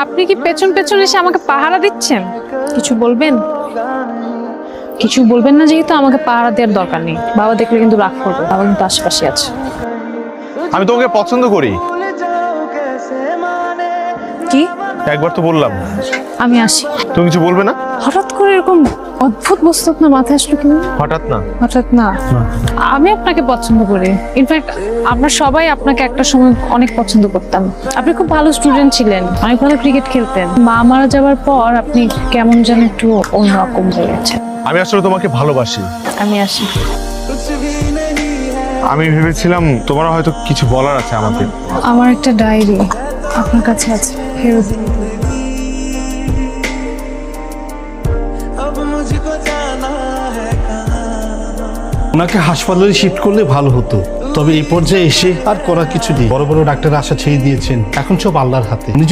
আপনি কি পেছন পেছন এসে আমাকে পাহারা দিচ্ছেন? কিছু বলবেন? কিছু বলবেন না, যেহেতু আমাকে পাহারা দেওয়ার দরকার নেই। বাবা দেখলে কিন্তু রাগ করবে, বাবা কিন্তু আশেপাশে আছে। আমি তোমাকে পছন্দ করি। কি? একবার তো বললাম। আমি আসি। তুমি কিছু বলবে না? হঠাৎ করে এরকম অদ্ভুত বস্তু আপনার মাথায় আসলো কেন? হঠাৎ না। হঠাৎ না, আমি আপনাকে পছন্দ করি। ইনফ্যাক্ট আমরা সবাই আপনাকে একটা সময় অনেক পছন্দ করতাম। আপনি খুব ভালো স্টুডেন্ট ছিলেন, অনেক ভালো ক্রিকেট খেলতেন। মা মারা যাওয়ার পর আপনি কেমন যেন একটু অন্যরকম হয়ে গেছেন। আমি আসলে তোমাকে ভালোবাসি। আমি আসি। আমি ভেবেছিলাম তোমার হয়তো কিছু বলার আছে আমাকে। আমার একটা ডায়েরি আপনার কাছে আছে, ফেরত দিন। ওনাকে হাসপাতালে শিফট করলে ভালো হতো, তবে এই পর্যায়ে এসে আর করার কিছু নেই। বড় বড় ডাক্তার আশা ছেড়ে দিয়েছেন, এখন সব আল্লাহর হাতে।